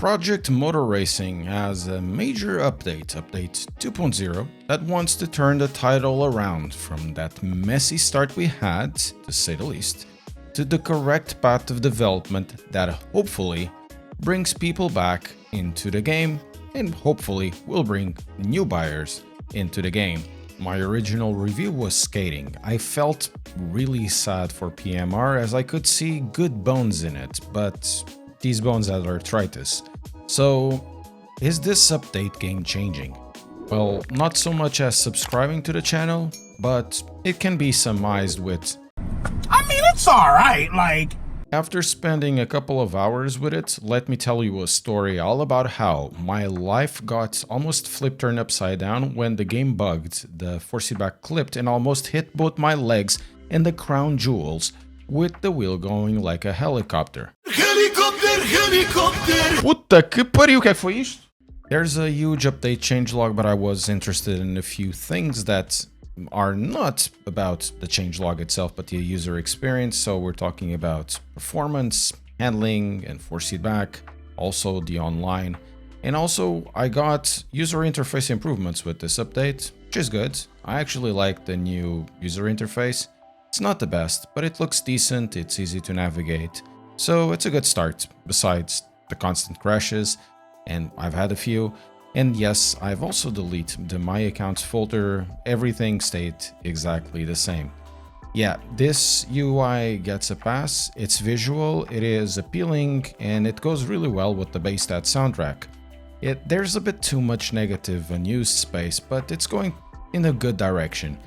Project Motor Racing has a major update, Update 2.0, that wants to turn the title around from that messy start we had, to say the least, to the correct path of development that hopefully brings people back into the game and hopefully will bring new buyers into the game. My original review was scathing. I felt really sad for PMR as I could see good bones in it, but these bones had arthritis. So, is this update game changing? Well, not so much as subscribing to the channel, but it can be surmised with, I mean, it's alright, like... After spending a couple of hours with it, let me tell you a story all about how my life got almost flipped turned upside down when the game bugged, the force feedback clipped and almost hit both my legs and the crown jewels, with the wheel going like a helicopter. Puta que pariu, o que foi isto? There's a huge update changelog, but I was interested in a few things that are not about the changelog itself, but the user experience. So we're talking about performance, handling, and force feedback, also the online. And also, I got user interface improvements with this update, which is good. I actually like the new user interface. It's not the best, but it looks decent, it's easy to navigate. So it's a good start, besides the constant crashes, and I've had a few. And yes, I've also deleted the My Accounts folder, everything stayed exactly the same. Yeah, this UI gets a pass, it's visual, it is appealing, and it goes really well with the base stat soundtrack. There's a bit too much negative unused space, but it's going in a good direction.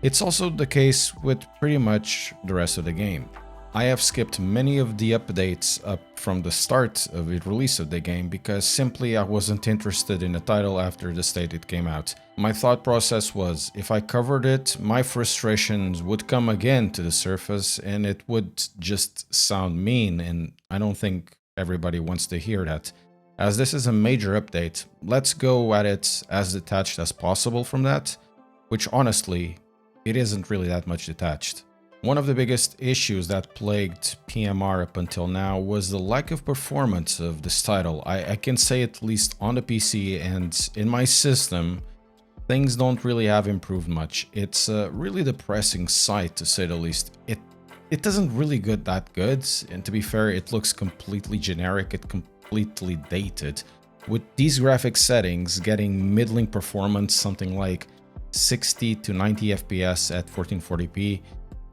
It's also the case with pretty much the rest of the game. I have skipped many of the updates up from the start of the release of the game because simply I wasn't interested in the title after the state it came out. My thought process was, if I covered it, my frustrations would come again to the surface and it would just sound mean, and I don't think everybody wants to hear that. As this is a major update, let's go at it as detached as possible from that, which honestly, it isn't really that much detached. One of the biggest issues that plagued PMR up until now was the lack of performance of this title. I can say at least on the PC and in my system, things don't really have improved much. It's a really depressing sight, to say the least. It doesn't really get that good, and to be fair, it looks completely generic, it's completely dated. With these graphic settings getting middling performance, something like 60 to 90 FPS at 1440p,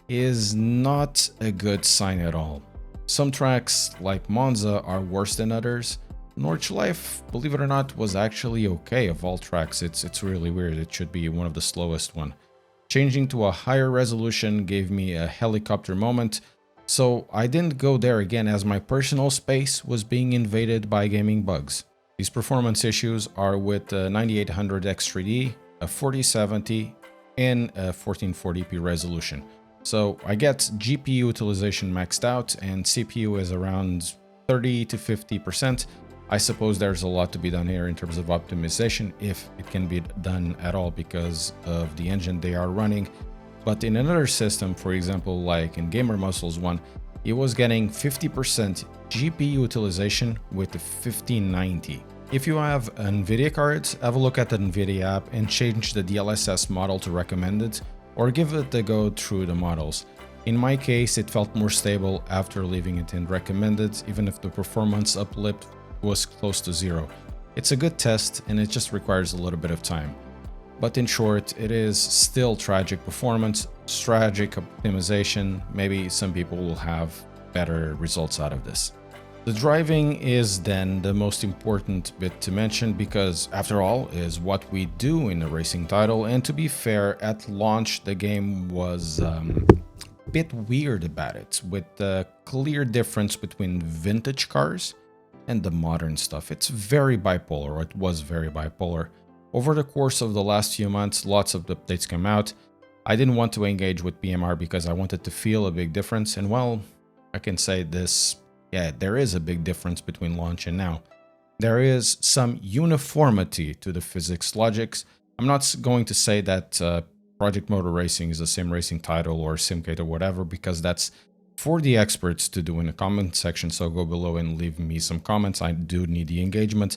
is not a good sign at all. Some tracks, like Monza, are worse than others. Norwich Life, believe it or not, was actually okay of all tracks. It's really weird, it should be one of the slowest one. Changing to a higher resolution gave me a helicopter moment, so I didn't go there again as my personal space was being invaded by gaming bugs. These performance issues are with a 9800 X3D, a 4070, and a 1440p resolution. So I get GPU utilization maxed out and CPU is around 30 to 50%. I suppose there's a lot to be done here in terms of optimization, if it can be done at all because of the engine they are running. But in another system, for example, like in Gamer Muscles one, it was getting 50% GPU utilization with the 1590. If you have NVIDIA cards, have a look at the NVIDIA app and change the DLSS model to recommended, or give it a go through the models. In my case, it felt more stable after leaving it in recommended, even if the performance uplift was close to zero. It's a good test and it just requires a little bit of time. But in short, it is still tragic performance, tragic optimization. Maybe some people will have better results out of this. The driving is then the most important bit to mention because, after all, is what we do in a racing title, and to be fair, at launch the game was a bit weird about it, with the clear difference between vintage cars and the modern stuff. It's very bipolar, or it was very bipolar. Over the course of the last few months, lots of updates came out. I didn't want to engage with PMR because I wanted to feel a big difference, and well, I can say this. Yeah, there is a big difference between launch and now. There is some uniformity to the physics logics. I'm not going to say that Project Motor Racing is the same racing title or Simcade or whatever, because that's for the experts to do in the comment section, so go below and leave me some comments. I do need the engagement.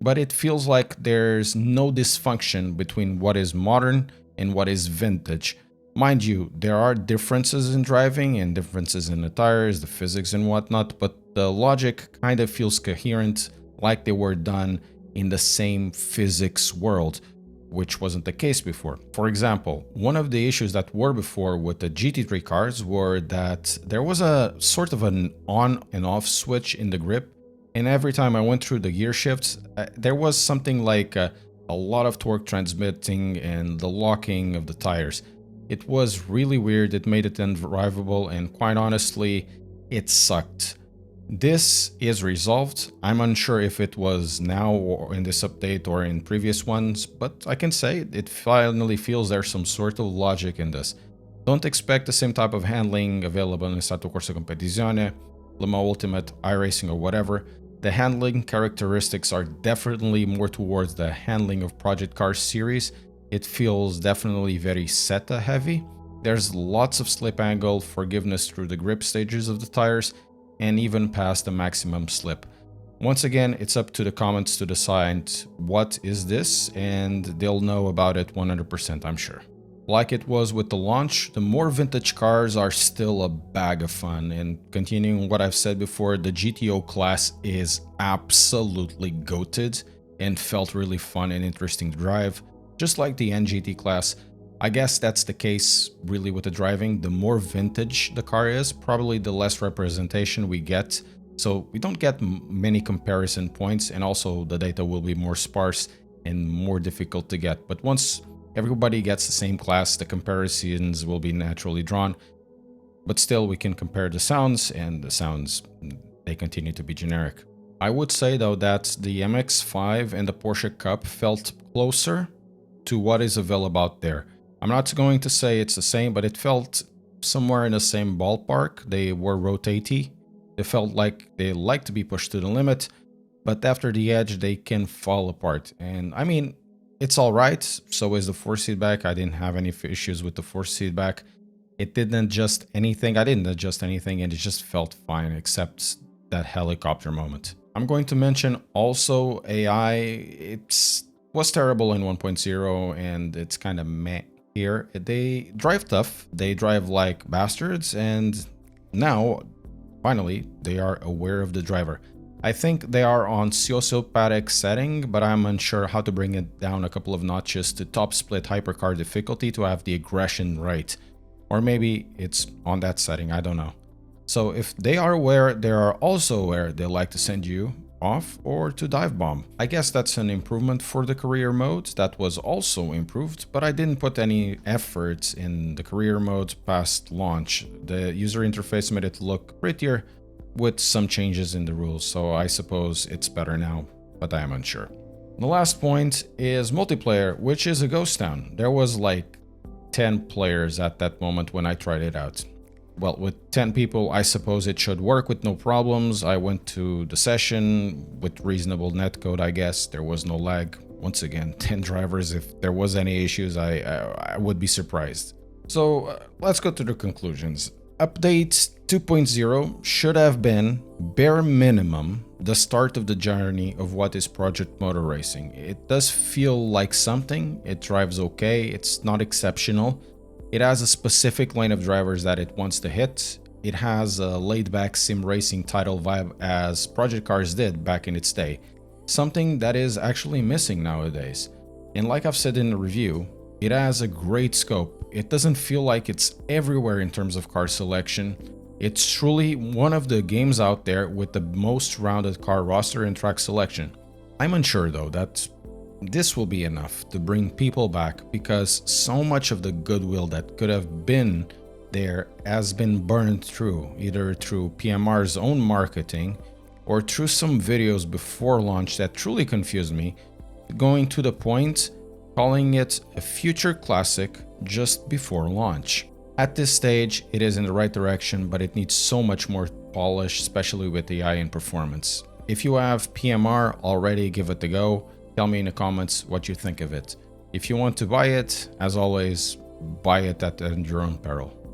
But it feels like there's no dysfunction between what is modern and what is vintage. Mind you, there are differences in driving and differences in the tires, the physics and whatnot, but the logic kind of feels coherent, like they were done in the same physics world, which wasn't the case before. For example, one of the issues that were before with the GT3 cars were that there was a sort of an on and off switch in the grip, and every time I went through the gear shifts, there was something like a lot of torque transmitting and the locking of the tires. It was really weird, it made it undrivable, and quite honestly, it sucked. This is resolved. I'm unsure if it was now or in this update or in previous ones, but I can say it finally feels there's some sort of logic in this. Don't expect the same type of handling available in Assetto Corsa Competizione, Le Mans Ultimate, iRacing or whatever. The handling characteristics are definitely more towards the handling of Project Cars series. It feels definitely very SETA heavy. There's lots of slip angle forgiveness through the grip stages of the tires, and even past the maximum slip. Once again, it's up to the comments to decide what is this, and they'll know about it 100%, I'm sure. Like it was with the launch, the more vintage cars are still a bag of fun, and continuing what I've said before, the GTO class is absolutely goated and felt really fun and interesting to drive, just like the NGT class. I guess that's the case really with the driving. The more vintage the car is, probably the less representation we get, so we don't get many comparison points, and also the data will be more sparse and more difficult to get. But once everybody gets the same class, the comparisons will be naturally drawn, but still we can compare the sounds, and the sounds, they continue to be generic. I would say though that the MX-5 and the Porsche Cup felt closer to what is available out there. I'm not going to say it's the same, but it felt somewhere in the same ballpark. They were rotatey. They felt like they like to be pushed to the limit, but after the edge, they can fall apart. And I mean, it's all right. So is the force feedback. I didn't have any issues with the force feedback. It didn't adjust anything. I didn't adjust anything, and it just felt fine, except that helicopter moment. I'm going to mention also AI. It was terrible in 1.0, and it's kind of meh here. They drive tough, they drive like bastards, and now, finally, they are aware of the driver. I think they are on sociopathic setting, but I'm unsure how to bring it down a couple of notches to top split hypercar difficulty to have the aggression right. Or maybe it's on that setting, I don't know. So if they are aware, they are also aware they like to send you off or to dive bomb. I guess that's an improvement for the career mode that was also improved, but I didn't put any effort in the career mode past launch. The user interface made it look prettier with some changes in the rules, so I suppose it's better now, but I am unsure. The last point is multiplayer, which is a ghost town. There was like 10 players at that moment when I tried it out. Well, with 10 people, I suppose it should work with no problems. I went to the session with reasonable netcode, I guess. There was no lag. Once again, 10 drivers. If there was any issues, I would be surprised. So let's go to the conclusions. Update 2.0 should have been, bare minimum, the start of the journey of what is Project Motor Racing. It does feel like something. It drives okay. It's not exceptional. It has a specific lane of drivers that it wants to hit. It has a laid-back sim racing title vibe as Project Cars did back in its day. Something that is actually missing nowadays. And like I've said in the review, it has a great scope. It doesn't feel like it's everywhere in terms of car selection. It's truly one of the games out there with the most rounded car roster and track selection. I'm unsure though that this will be enough to bring people back, because so much of the goodwill that could have been there has been burned through, either through PMR's own marketing or through some videos before launch that truly confused me, going to the point calling it a future classic just before launch. At this stage, it is in the right direction, but it needs so much more polish, especially with AI and performance. If you have PMR already, give it a go. Tell me in the comments what you think of it. If you want to buy it, as always, buy it at your own peril.